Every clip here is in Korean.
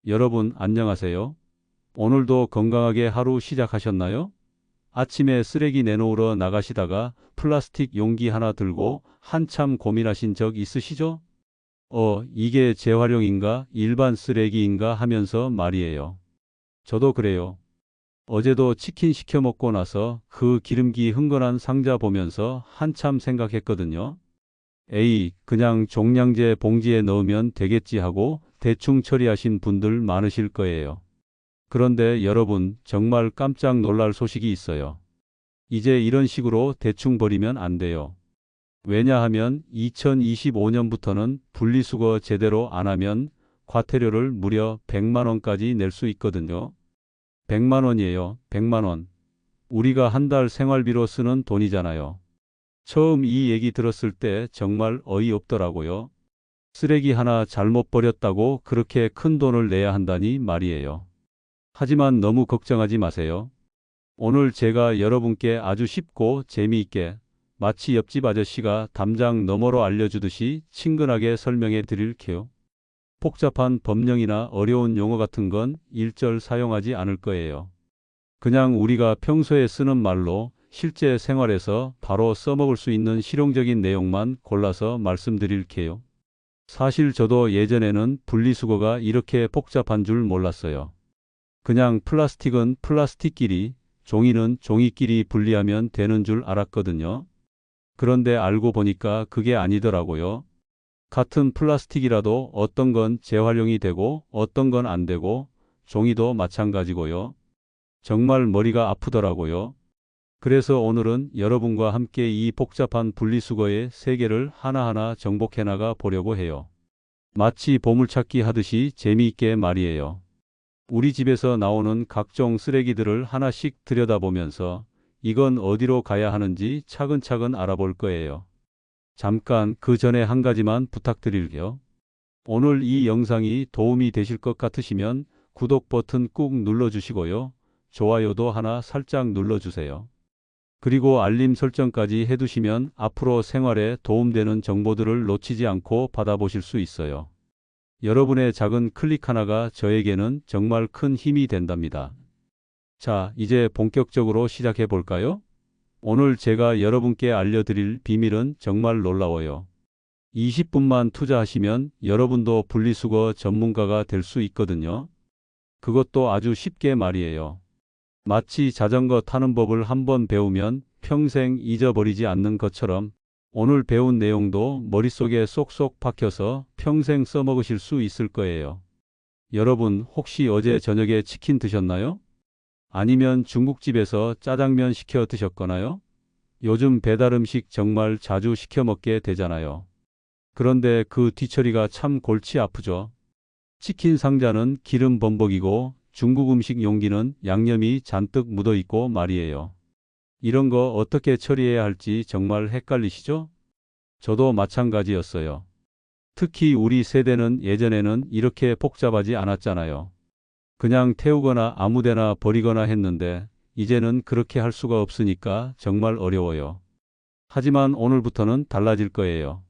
여러분 안녕하세요. 오늘도 건강하게 하루 시작하셨나요? 아침에 쓰레기 내놓으러 나가시다가 플라스틱 용기 하나 들고 한참 고민하신 적 있으시죠? 이게 재활용인가 일반 쓰레기인가 하면서 말이에요. 저도 그래요. 어제도 치킨 시켜 먹고 나서 그 기름기 흥건한 상자 보면서 한참 생각했거든요. 에이, 그냥 종량제 봉지에 넣으면 되겠지 하고 대충 처리하신 분들 많으실 거예요. 그런데 여러분, 정말 깜짝 놀랄 소식이 있어요. 이제 이런 식으로 대충 버리면 안 돼요. 왜냐하면 2025년부터는 분리수거 제대로 안 하면 과태료를 무려 100만 원까지 낼 수 있거든요. 100만 원이에요. 100만 원. 우리가 한 달 생활비로 쓰는 돈이잖아요. 처음 이 얘기 들었을 때 정말 어이없더라고요. 쓰레기 하나 잘못 버렸다고 그렇게 큰 돈을 내야 한다니 말이에요. 하지만 너무 걱정하지 마세요. 오늘 제가 여러분께 아주 쉽고 재미있게 마치 옆집 아저씨가 담장 너머로 알려주듯이 친근하게 설명해 드릴게요. 복잡한 법령이나 어려운 용어 같은 건 일절 사용하지 않을 거예요. 그냥 우리가 평소에 쓰는 말로 실제 생활에서 바로 써먹을 수 있는 실용적인 내용만 골라서 말씀드릴게요. 사실 저도 예전에는 분리수거가 이렇게 복잡한 줄 몰랐어요. 그냥 플라스틱은 플라스틱끼리, 종이는 종이끼리 분리하면 되는 줄 알았거든요. 그런데 알고 보니까 그게 아니더라고요. 같은 플라스틱이라도 어떤 건 재활용이 되고 어떤 건 안 되고 종이도 마찬가지고요. 정말 머리가 아프더라고요. 그래서 오늘은 여러분과 함께 이 복잡한 분리수거의 세계를 하나하나 정복해 나가 보려고 해요. 마치 보물찾기 하듯이 재미있게 말이에요. 우리 집에서 나오는 각종 쓰레기들을 하나씩 들여다보면서 이건 어디로 가야 하는지 차근차근 알아볼 거예요. 잠깐 그 전에 한 가지만 부탁드릴게요. 오늘 이 영상이 도움이 되실 것 같으시면 구독 버튼 꾹 눌러주시고요. 좋아요도 하나 살짝 눌러주세요. 그리고 알림 설정까지 해두시면 앞으로 생활에 도움되는 정보들을 놓치지 않고 받아보실 수 있어요. 여러분의 작은 클릭 하나가 저에게는 정말 큰 힘이 된답니다. 자, 이제 본격적으로 시작해 볼까요? 오늘 제가 여러분께 알려드릴 비밀은 정말 놀라워요. 20분만 투자하시면 여러분도 분리수거 전문가가 될 수 있거든요. 그것도 아주 쉽게 말이에요. 마치 자전거 타는 법을 한번 배우면 평생 잊어버리지 않는 것처럼 오늘 배운 내용도 머릿속에 쏙쏙 박혀서 평생 써먹으실 수 있을 거예요. 여러분, 혹시 어제 저녁에 치킨 드셨나요? 아니면 중국집에서 짜장면 시켜 드셨거나요? 요즘 배달 음식 정말 자주 시켜 먹게 되잖아요. 그런데 그 뒤처리가 참 골치 아프죠. 치킨 상자는 기름 범벅이고 중국 음식 용기는 양념이 잔뜩 묻어 있고 말이에요. 이런 거 어떻게 처리해야 할지 정말 헷갈리시죠? 저도 마찬가지였어요. 특히 우리 세대는 예전에는 이렇게 복잡하지 않았잖아요. 그냥 태우거나 아무데나 버리거나 했는데 이제는 그렇게 할 수가 없으니까 정말 어려워요. 하지만 오늘부터는 달라질 거예요.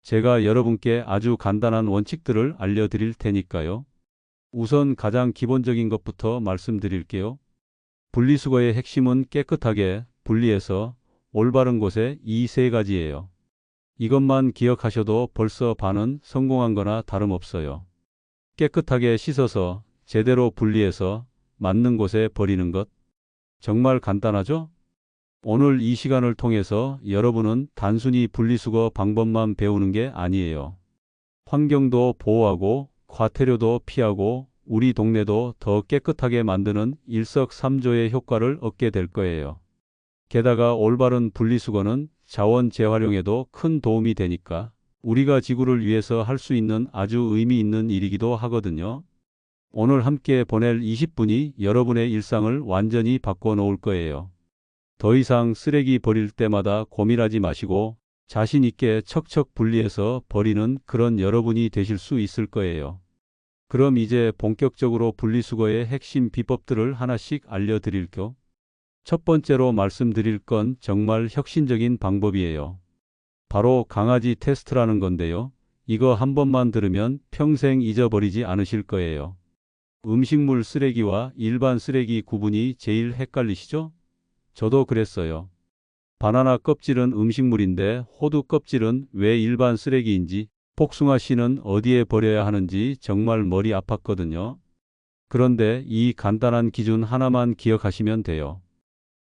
제가 여러분께 아주 간단한 원칙들을 알려드릴 테니까요. 우선 가장 기본적인 것부터 말씀드릴게요. 분리수거의 핵심은 깨끗하게 분리해서 올바른 곳에 이 세 가지예요. 이것만 기억하셔도 벌써 반은 성공한 거나 다름없어요. 깨끗하게 씻어서 제대로 분리해서 맞는 곳에 버리는 것. 정말 간단하죠? 오늘 이 시간을 통해서 여러분은 단순히 분리수거 방법만 배우는 게 아니에요. 환경도 보호하고 과태료도 피하고 우리 동네도 더 깨끗하게 만드는 일석삼조의 효과를 얻게 될 거예요. 게다가 올바른 분리수거는 자원 재활용에도 큰 도움이 되니까 우리가 지구를 위해서 할 수 있는 아주 의미 있는 일이기도 하거든요. 오늘 함께 보낼 20분이 여러분의 일상을 완전히 바꿔 놓을 거예요. 더 이상 쓰레기 버릴 때마다 고민하지 마시고 자신 있게 척척 분리해서 버리는 그런 여러분이 되실 수 있을 거예요. 그럼 이제 본격적으로 분리수거의 핵심 비법들을 하나씩 알려드릴게요. 첫 번째로 말씀드릴 건 정말 혁신적인 방법이에요. 바로 강아지 테스트라는 건데요. 이거 한 번만 들으면 평생 잊어버리지 않으실 거예요. 음식물 쓰레기와 일반 쓰레기 구분이 제일 헷갈리시죠? 저도 그랬어요. 바나나 껍질은 음식물인데 호두 껍질은 왜 일반 쓰레기인지, 복숭아 씨는 어디에 버려야 하는지 정말 머리 아팠거든요. 그런데 이 간단한 기준 하나만 기억하시면 돼요.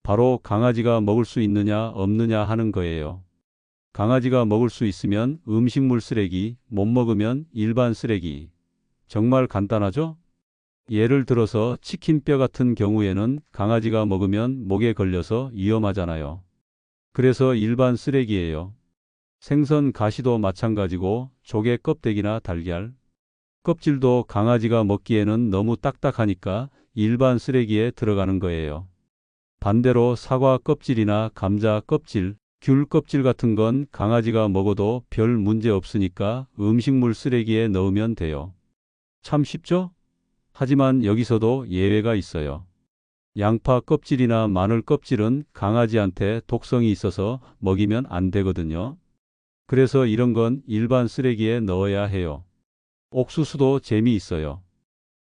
바로 강아지가 먹을 수 있느냐 없느냐 하는 거예요. 강아지가 먹을 수 있으면 음식물 쓰레기, 못 먹으면 일반 쓰레기. 정말 간단하죠? 예를 들어서 치킨 뼈 같은 경우에는 강아지가 먹으면 목에 걸려서 위험하잖아요. 그래서 일반 쓰레기예요. 생선 가시도 마찬가지고 조개 껍데기나 달걀, 껍질도 강아지가 먹기에는 너무 딱딱하니까 일반 쓰레기에 들어가는 거예요. 반대로 사과 껍질이나 감자 껍질, 귤 껍질 같은 건 강아지가 먹어도 별 문제 없으니까 음식물 쓰레기에 넣으면 돼요. 참 쉽죠? 하지만 여기서도 예외가 있어요. 양파 껍질이나 마늘 껍질은 강아지한테 독성이 있어서 먹이면 안 되거든요. 그래서 이런 건 일반 쓰레기에 넣어야 해요. 옥수수도 재미있어요.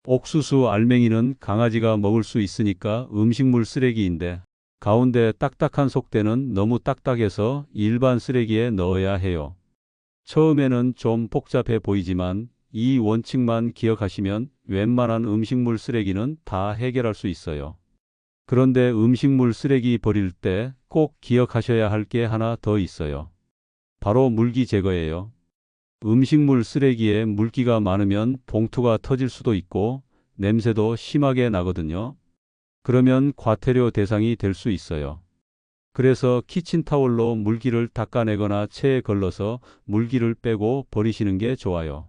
옥수수 알맹이는 강아지가 먹을 수 있으니까 음식물 쓰레기인데 가운데 딱딱한 속대는 너무 딱딱해서 일반 쓰레기에 넣어야 해요. 처음에는 좀 복잡해 보이지만 이 원칙만 기억하시면 웬만한 음식물 쓰레기는 다 해결할 수 있어요. 그런데 음식물 쓰레기 버릴 때 꼭 기억하셔야 할 게 하나 더 있어요. 바로 물기 제거예요. 음식물 쓰레기에 물기가 많으면 봉투가 터질 수도 있고 냄새도 심하게 나거든요. 그러면 과태료 대상이 될 수 있어요. 그래서 키친타올로 물기를 닦아내거나 체에 걸러서 물기를 빼고 버리시는 게 좋아요.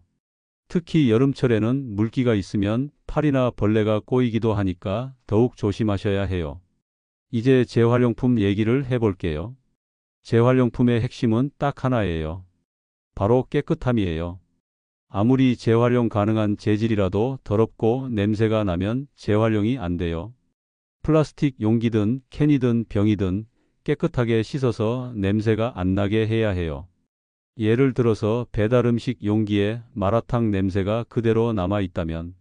특히 여름철에는 물기가 있으면 파리나 벌레가 꼬이기도 하니까 더욱 조심하셔야 해요. 이제 재활용품 얘기를 해볼게요. 재활용품의 핵심은 딱 하나예요. 바로 깨끗함이에요. 아무리 재활용 가능한 재질이라도 더럽고 냄새가 나면 재활용이 안 돼요. 플라스틱 용기든 캔이든 병이든 깨끗하게 씻어서 냄새가 안 나게 해야 해요. 예를 들어서 배달 음식 용기에 마라탕 냄새가 그대로 남아 있다면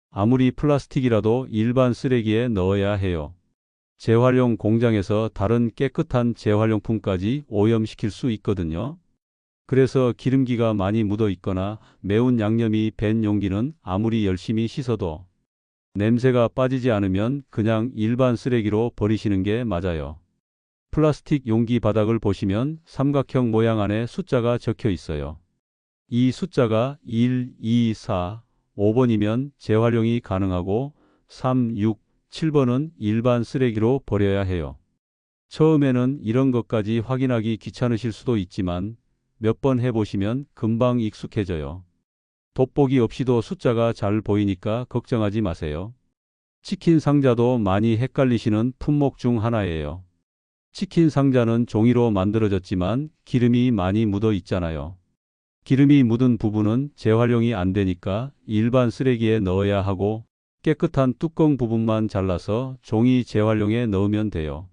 아무리 플라스틱이라도 일반 쓰레기에 넣어야 해요. 재활용 공장에서 다른 깨끗한 재활용품까지 오염시킬 수 있거든요. 그래서 기름기가 많이 묻어 있거나 매운 양념이 밴 용기는 아무리 열심히 씻어도 냄새가 빠지지 않으면 그냥 일반 쓰레기로 버리시는 게 맞아요. 플라스틱 용기 바닥을 보시면 삼각형 모양 안에 숫자가 적혀 있어요. 이 숫자가 1, 2, 4, 5번이면 재활용이 가능하고 3, 6, 7번은 일반 쓰레기로 버려야 해요. 처음에는 이런 것까지 확인하기 귀찮으실 수도 있지만 몇 번 해보시면 금방 익숙해져요. 돋보기 없이도 숫자가 잘 보이니까 걱정하지 마세요. 치킨 상자도 많이 헷갈리시는 품목 중 하나예요. 치킨 상자는 종이로 만들어졌지만 기름이 많이 묻어 있잖아요. 기름이 묻은 부분은 재활용이 안 되니까 일반 쓰레기에 넣어야 하고 깨끗한 뚜껑 부분만 잘라서 종이 재활용에 넣으면 돼요.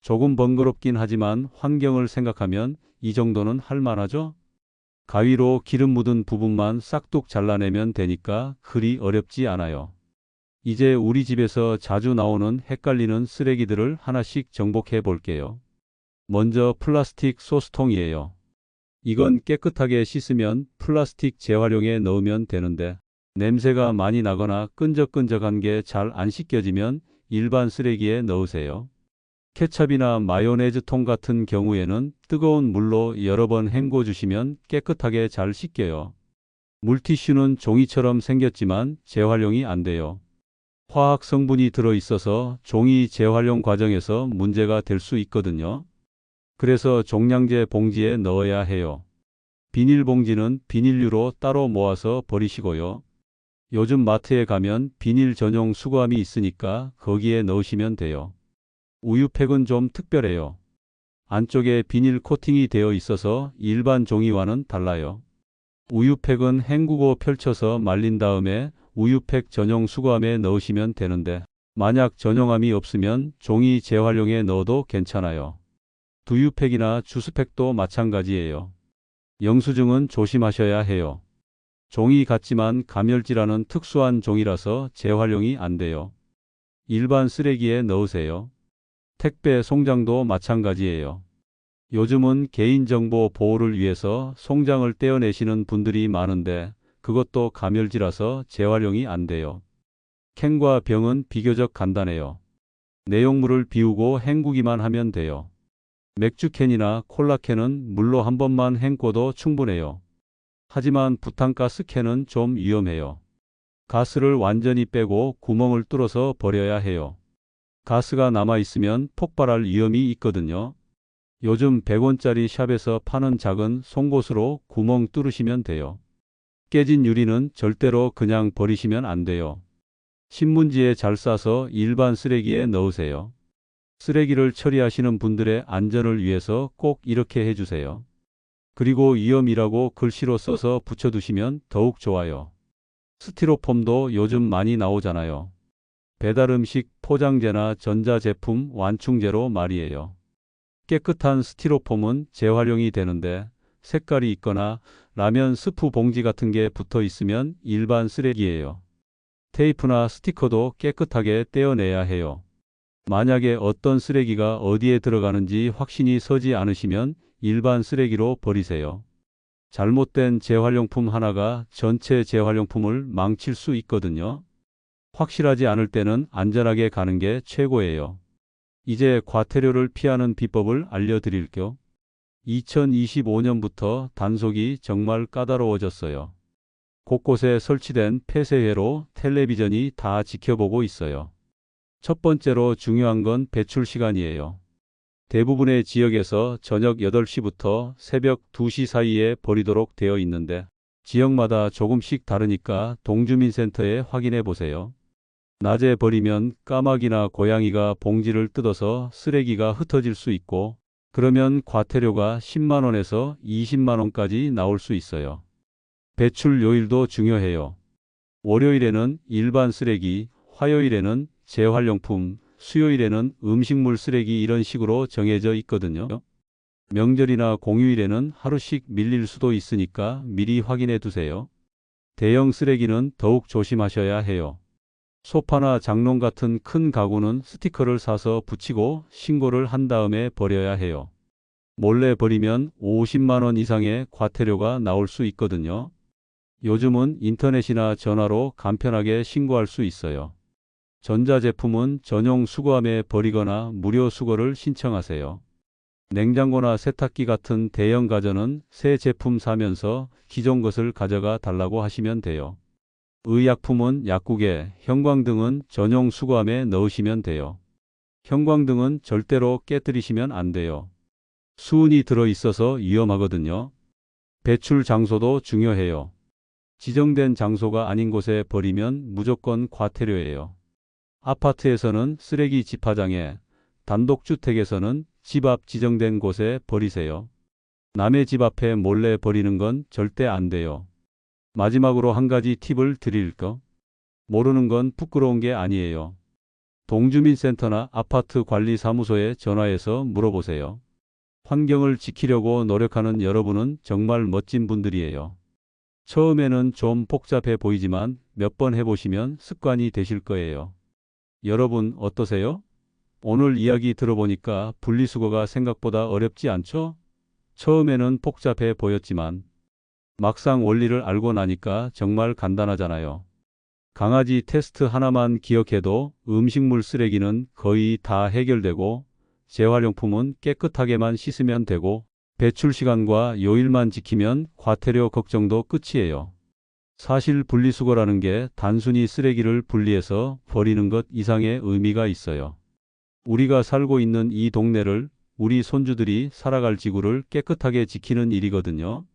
조금 번거롭긴 하지만 환경을 생각하면 이 정도는 할 만하죠? 가위로 기름 묻은 부분만 싹둑 잘라내면 되니까 그리 어렵지 않아요. 이제 우리 집에서 자주 나오는 헷갈리는 쓰레기들을 하나씩 정복해 볼게요. 먼저 플라스틱 소스통이에요. 이건 깨끗하게 씻으면 플라스틱 재활용에 넣으면 되는데 냄새가 많이 나거나 끈적끈적한 게 잘 안 씻겨지면 일반 쓰레기에 넣으세요. 케첩이나 마요네즈 통 같은 경우에는 뜨거운 물로 여러 번 헹궈 주시면 깨끗하게 잘 씻겨요. 물티슈는 종이처럼 생겼지만 재활용이 안 돼요. 화학 성분이 들어 있어서 종이 재활용 과정에서 문제가 될 수 있거든요. 그래서 종량제 봉지에 넣어야 해요. 비닐봉지는 비닐류로 따로 모아서 버리시고요. 요즘 마트에 가면 비닐 전용 수거함이 있으니까 거기에 넣으시면 돼요. 우유팩은 좀 특별해요. 안쪽에 비닐 코팅이 되어 있어서 일반 종이와는 달라요. 우유팩은 헹구고 펼쳐서 말린 다음에 우유팩 전용 수거함에 넣으시면 되는데 만약 전용함이 없으면 종이 재활용에 넣어도 괜찮아요. 두유팩이나 주스팩도 마찬가지예요. 영수증은 조심하셔야 해요. 종이 같지만 감열질하는 특수한 종이라서 재활용이 안 돼요. 일반 쓰레기에 넣으세요. 택배 송장도 마찬가지예요. 요즘은 개인정보 보호를 위해서 송장을 떼어내시는 분들이 많은데 그것도 감열질라서 재활용이 안 돼요. 캔과 병은 비교적 간단해요. 내용물을 비우고 헹구기만 하면 돼요. 맥주캔이나 콜라캔은 물로 한 번만 헹궈도 충분해요. 하지만 부탄가스 캔은 좀 위험해요. 가스를 완전히 빼고 구멍을 뚫어서 버려야 해요. 가스가 남아있으면 폭발할 위험이 있거든요. 요즘 100원짜리 샵에서 파는 작은 송곳으로 구멍 뚫으시면 돼요. 깨진 유리는 절대로 그냥 버리시면 안 돼요. 신문지에 잘 싸서 일반 쓰레기에 넣으세요. 쓰레기를 처리하시는 분들의 안전을 위해서 꼭 이렇게 해주세요. 그리고 위험이라고 글씨로 써서 붙여두시면 더욱 좋아요. 스티로폼도 요즘 많이 나오잖아요. 배달음식 포장재나 전자제품 완충제로 말이에요. 깨끗한 스티로폼은 재활용이 되는데 색깔이 있거나 라면 스프 봉지 같은 게 붙어 있으면 일반 쓰레기예요. 테이프나 스티커도 깨끗하게 떼어내야 해요. 만약에 어떤 쓰레기가 어디에 들어가는지 확신이 서지 않으시면 일반 쓰레기로 버리세요. 잘못된 재활용품 하나가 전체 재활용품을 망칠 수 있거든요. 확실하지 않을 때는 안전하게 가는 게 최고예요. 이제 과태료를 피하는 비법을 알려드릴게요. 2025년부터 단속이 정말 까다로워졌어요. 곳곳에 설치된 폐쇄회로 텔레비전이 다 지켜보고 있어요. 첫 번째로 중요한 건 배출 시간이에요. 대부분의 지역에서 저녁 8시부터 새벽 2시 사이에 버리도록 되어 있는데 지역마다 조금씩 다르니까 동주민센터에 확인해 보세요. 낮에 버리면 까마귀나 고양이가 봉지를 뜯어서 쓰레기가 흩어질 수 있고 그러면 과태료가 10만 원에서 20만 원까지 나올 수 있어요. 배출 요일도 중요해요. 월요일에는 일반 쓰레기, 화요일에는 재활용품, 수요일에는 음식물 쓰레기 이런 식으로 정해져 있거든요. 명절이나 공휴일에는 하루씩 밀릴 수도 있으니까 미리 확인해 두세요. 대형 쓰레기는 더욱 조심하셔야 해요. 소파나 장롱 같은 큰 가구는 스티커를 사서 붙이고 신고를 한 다음에 버려야 해요. 몰래 버리면 50만 원 이상의 과태료가 나올 수 있거든요. 요즘은 인터넷이나 전화로 간편하게 신고할 수 있어요. 전자제품은 전용 수거함에 버리거나 무료 수거를 신청하세요. 냉장고나 세탁기 같은 대형 가전은 새 제품 사면서 기존 것을 가져가 달라고 하시면 돼요. 의약품은 약국에, 형광등은 전용 수거함에 넣으시면 돼요. 형광등은 절대로 깨뜨리시면 안 돼요. 수은이 들어있어서 위험하거든요. 배출 장소도 중요해요. 지정된 장소가 아닌 곳에 버리면 무조건 과태료예요. 아파트에서는 쓰레기 집화장에, 단독주택에서는 집 앞 지정된 곳에 버리세요. 남의 집 앞에 몰래 버리는 건 절대 안 돼요. 마지막으로 한 가지 팁을 드릴까? 모르는 건 부끄러운 게 아니에요. 동주민센터나 아파트 관리사무소에 전화해서 물어보세요. 환경을 지키려고 노력하는 여러분은 정말 멋진 분들이에요. 처음에는 좀 복잡해 보이지만 몇 번 해보시면 습관이 되실 거예요. 여러분 어떠세요? 오늘 이야기 들어보니까 분리수거가 생각보다 어렵지 않죠? 처음에는 복잡해 보였지만 막상 원리를 알고 나니까 정말 간단하잖아요. 강아지 테스트 하나만 기억해도 음식물 쓰레기는 거의 다 해결되고 재활용품은 깨끗하게만 씻으면 되고 배출 시간과 요일만 지키면 과태료 걱정도 끝이에요. 사실 분리수거라는 게 단순히 쓰레기를 분리해서 버리는 것 이상의 의미가 있어요. 우리가 살고 있는 이 동네를, 우리 손주들이 살아갈 지구를 깨끗하게 지키는 일이거든요.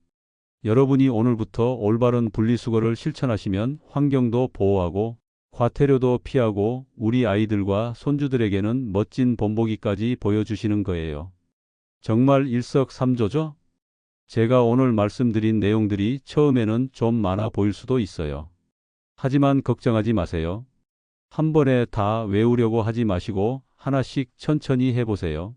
여러분이 오늘부터 올바른 분리수거를 실천하시면 환경도 보호하고 과태료도 피하고 우리 아이들과 손주들에게는 멋진 본보기까지 보여주시는 거예요. 정말 일석삼조죠? 제가 오늘 말씀드린 내용들이 처음에는 좀 많아 보일 수도 있어요. 하지만 걱정하지 마세요. 한 번에 다 외우려고 하지 마시고 하나씩 천천히 해보세요.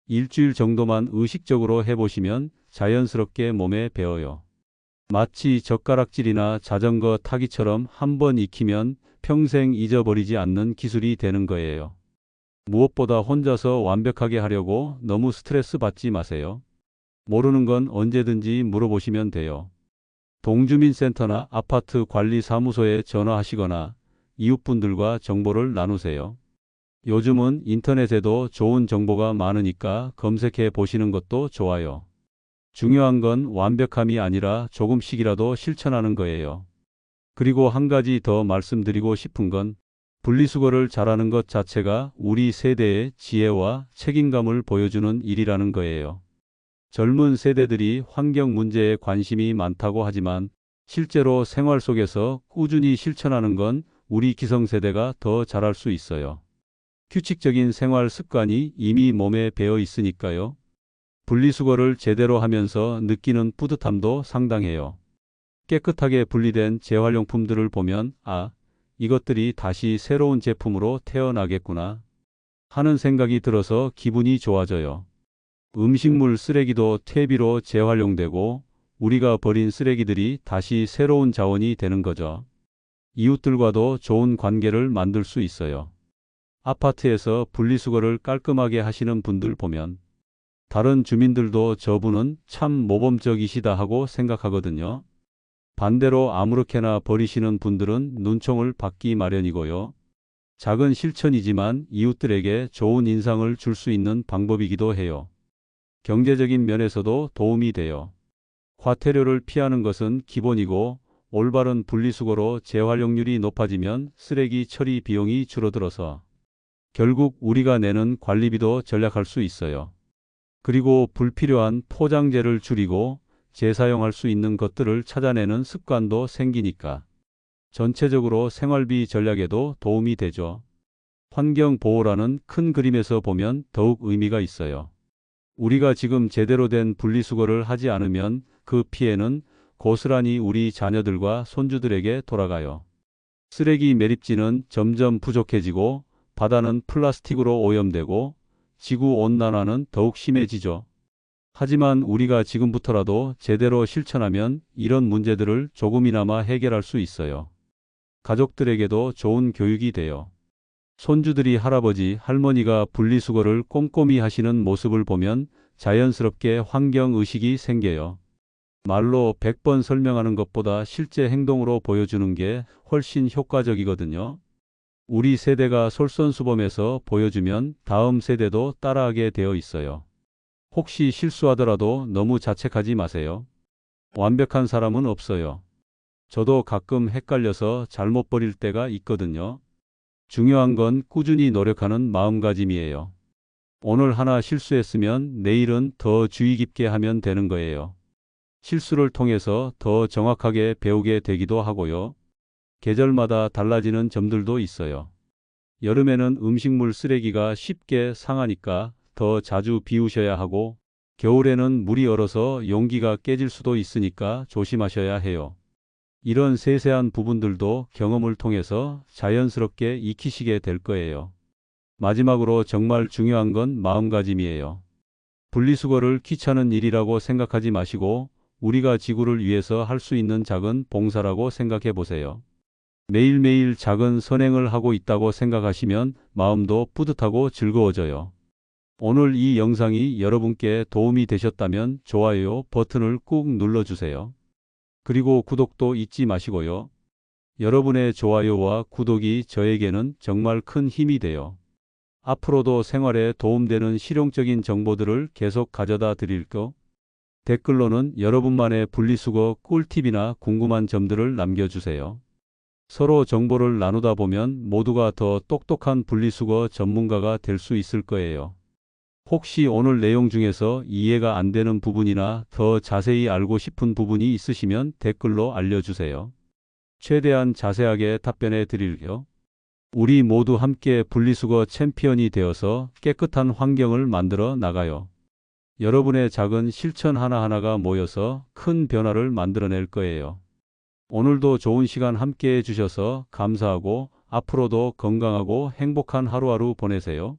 일주일 정도만 의식적으로 해보시면 자연스럽게 몸에 배어요. 마치 젓가락질이나 자전거 타기처럼 한번 익히면 평생 잊어버리지 않는 기술이 되는 거예요. 무엇보다 혼자서 완벽하게 하려고 너무 스트레스 받지 마세요. 모르는 건 언제든지 물어보시면 돼요. 동주민센터나 아파트 관리사무소에 전화하시거나 이웃분들과 정보를 나누세요. 요즘은 인터넷에도 좋은 정보가 많으니까 검색해 보시는 것도 좋아요. 중요한 건 완벽함이 아니라 조금씩이라도 실천하는 거예요. 그리고 한 가지 더 말씀드리고 싶은 건 분리수거를 잘하는 것 자체가 우리 세대의 지혜와 책임감을 보여주는 일이라는 거예요. 젊은 세대들이 환경 문제에 관심이 많다고 하지만 실제로 생활 속에서 꾸준히 실천하는 건 우리 기성세대가 더 잘할 수 있어요. 규칙적인 생활 습관이 이미 몸에 배어 있으니까요. 분리수거를 제대로 하면서 느끼는 뿌듯함도 상당해요. 깨끗하게 분리된 재활용품들을 보면 이것들이 다시 새로운 제품으로 태어나겠구나 하는 생각이 들어서 기분이 좋아져요. 음식물 쓰레기도 퇴비로 재활용되고 우리가 버린 쓰레기들이 다시 새로운 자원이 되는 거죠. 이웃들과도 좋은 관계를 만들 수 있어요. 아파트에서 분리수거를 깔끔하게 하시는 분들 보면 다른 주민들도 저분은 참 모범적이시다 하고 생각하거든요. 반대로 아무렇게나 버리시는 분들은 눈총을 받기 마련이고요. 작은 실천이지만 이웃들에게 좋은 인상을 줄 수 있는 방법이기도 해요. 경제적인 면에서도 도움이 돼요. 과태료를 피하는 것은 기본이고 올바른 분리수거로 재활용률이 높아지면 쓰레기 처리 비용이 줄어들어서 결국 우리가 내는 관리비도 절약할 수 있어요. 그리고 불필요한 포장재를 줄이고 재사용할 수 있는 것들을 찾아내는 습관도 생기니까 전체적으로 생활비 전략에도 도움이 되죠. 환경보호라는 큰 그림에서 보면 더욱 의미가 있어요. 우리가 지금 제대로 된 분리수거를 하지 않으면 그 피해는 고스란히 우리 자녀들과 손주들에게 돌아가요. 쓰레기 매립지는 점점 부족해지고 바다는 플라스틱으로 오염되고 지구온난화는 더욱 심해지죠. 하지만 우리가 지금부터라도 제대로 실천하면 이런 문제들을 조금이나마 해결할 수 있어요. 가족들에게도 좋은 교육이 돼요. 손주들이 할아버지, 할머니가 분리수거를 꼼꼼히 하시는 모습을 보면 자연스럽게 환경의식이 생겨요. 말로 100번 설명하는 것보다 실제 행동으로 보여주는 게 훨씬 효과적이거든요. 우리 세대가 솔선수범해서 보여주면 다음 세대도 따라하게 되어 있어요. 혹시 실수하더라도 너무 자책하지 마세요. 완벽한 사람은 없어요. 저도 가끔 헷갈려서 잘못 버릴 때가 있거든요. 중요한 건 꾸준히 노력하는 마음가짐이에요. 오늘 하나 실수했으면 내일은 더 주의 깊게 하면 되는 거예요. 실수를 통해서 더 정확하게 배우게 되기도 하고요. 계절마다 달라지는 점들도 있어요. 여름에는 음식물 쓰레기가 쉽게 상하니까 더 자주 비우셔야 하고 겨울에는 물이 얼어서 용기가 깨질 수도 있으니까 조심하셔야 해요. 이런 세세한 부분들도 경험을 통해서 자연스럽게 익히시게 될 거예요. 마지막으로 정말 중요한 건 마음가짐이에요. 분리수거를 귀찮은 일이라고 생각하지 마시고 우리가 지구를 위해서 할 수 있는 작은 봉사라고 생각해 보세요. 매일매일 작은 선행을 하고 있다고 생각하시면 마음도 뿌듯하고 즐거워져요. 오늘 이 영상이 여러분께 도움이 되셨다면 좋아요 버튼을 꾹 눌러주세요. 그리고 구독도 잊지 마시고요. 여러분의 좋아요와 구독이 저에게는 정말 큰 힘이 돼요. 앞으로도 생활에 도움되는 실용적인 정보들을 계속 가져다 드릴게요. 댓글로는 여러분만의 분리수거 꿀팁이나 궁금한 점들을 남겨주세요. 서로 정보를 나누다 보면 모두가 더 똑똑한 분리수거 전문가가 될 수 있을 거예요. 혹시 오늘 내용 중에서 이해가 안 되는 부분이나 더 자세히 알고 싶은 부분이 있으시면 댓글로 알려주세요. 최대한 자세하게 답변해 드릴게요. 우리 모두 함께 분리수거 챔피언이 되어서 깨끗한 환경을 만들어 나가요. 여러분의 작은 실천 하나하나가 모여서 큰 변화를 만들어낼 거예요. 오늘도 좋은 시간 함께 해주셔서 감사하고 앞으로도 건강하고 행복한 하루하루 보내세요.